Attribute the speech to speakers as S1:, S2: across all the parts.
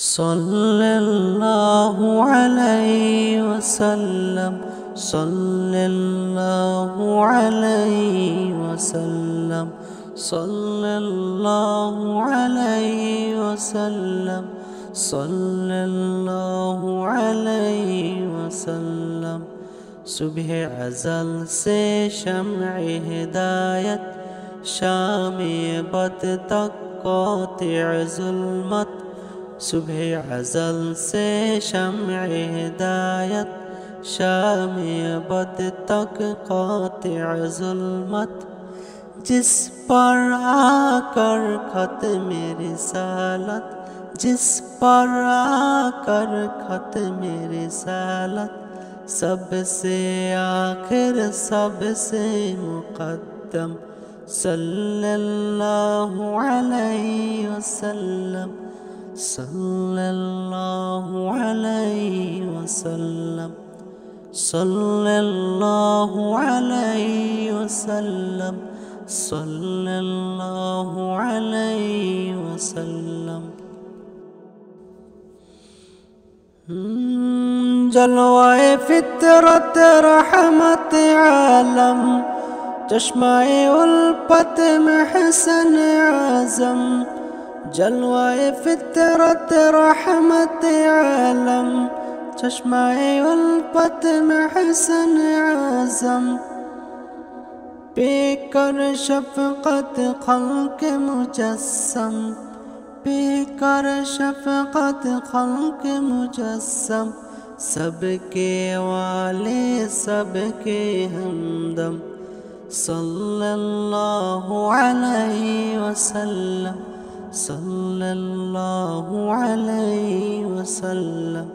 S1: सल्लल्लाहु अलैहि वसल्लम सल्लल्लाहु अलैहि वसल्लम सल्लल्लाहु अलैहि वसल्लम सल्लल्लाहु अलैहि वसल्लम। सुबह अज़ल से शम्अ हिदायत, शाम-ए बद तक क़ातिअ ज़ुल्मत। सुबह अज़ल से शम्अ हिदायत, शाम-ए बद तक क़ातिअ ज़ुल्मत। जिस पर आकर ख़त्म रिसालत, जिस पर आकर ख़त्म रिसालत, सबसे आखिर सबसे मुक़द्दम सल्लल्लाहु अलैहि वसल्लम सल्लल्लाहु अलैहि वसल्लम सल्लल्लाहु अलैहि वसल्लम सल्लल्लाहु अलैहि वसल्लम। जलवाए फितरत रहमत आलम, चश्माए उल्फत महसन आज़म। जलवाए फितरत रहमत आलम, चश्माए उल्फत महसन आज़म। Picker शफ़क़त ख़ल्क़ मुजस्सम, picker शफ़क़त ख़ल्क़ मुजस्सम। सबके वाले सबके हमदम सल्लल्लाहु अलैहि वसल्लम सल्लल्लाहु अलैहि वसल्लम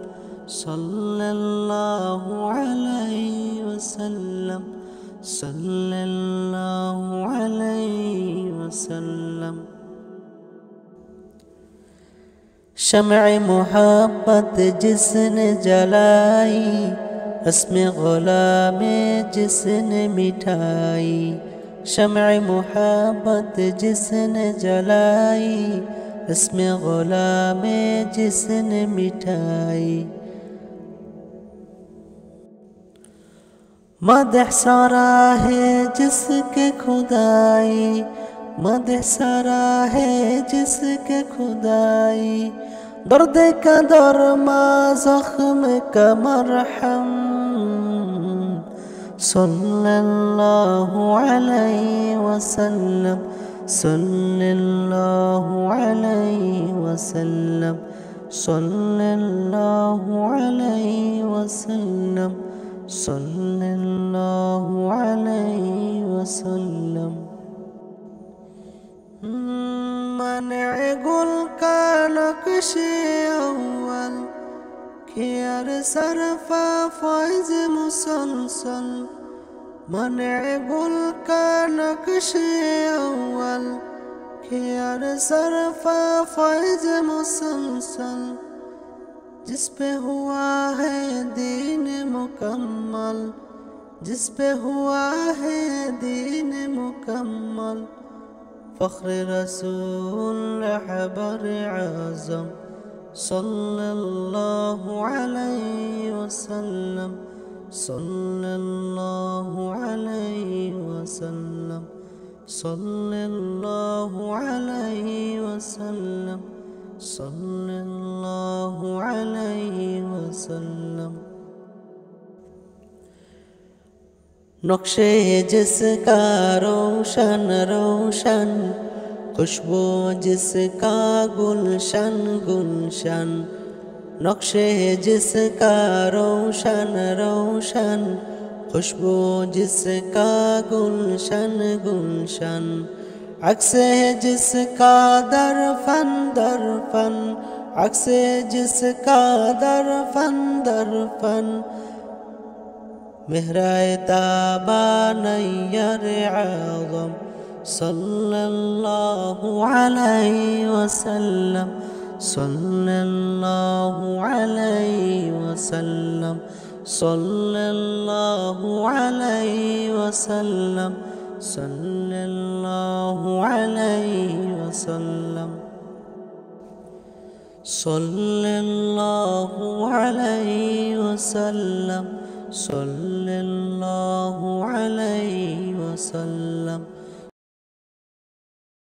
S1: सल्लल्लाहु अलैहि वसल्लम सल्लल्लाहु अलैहि वसल्लम। शम्अ मोहब्बत जिसने जलाई, रस्म ग़ुलामे जिसने मिठाई। शम्अ मोहब्बत जिसने जलाई, रस्म ग़ुलामे जिसने मिठाई। मदह सारा है जिसके खुदाई, मदह सारा है जिसके खुदाई। दर्द का दरमा ज़ख्म का मरहम सल्लल्लाहु अलैहि वसल्लम सल्लल्लाहु अलैहि वसल्लम सल्लल्लाहु अलैहि वसल्लम सल्लल्लाहु अलैहि वसल्लम। मने गुल का नक्शे अव्वल, खियार सरफा फैज़ मुसलसल। मने गुल का नक्शे अव्वल, खियार सरफा फैज़ मुसलसल। जिस पे हुआ है दीन मुकम्मल, जिस पे हुआ है दीन मुकम्मल। फ़ख्र रसूल रहबर आज़म सल्लल्लाहु अलैहि वसल्लम सल्लल्लाहु अलैहि वसल्लम सल्लल्लाहु अलैहि वसल्लम सल्लल्लाहु अलैहि वसल्लम। नक्शे जिसका रोशन रोशन, खुशबू जिसका गुलशन गुलशन। नक्शे जिसका रोशन रोशन, खुशबू जिसका गुलशन गुलशन। अक्से जिसका दरफन दरफन, अक्से जिसका दरफन दरफन। मेहराए ताबा नैयर आज़म सल्लल्लाहु अलैहि वसल्लम सल्लल्लाहु अलैहि वसल्लम सल्लल्लाहु अलैहि वसल्लम सल्लल्लाहु अलैहि वसल्लम। صلى الله عليه وسلم صلى الله عليه وسلم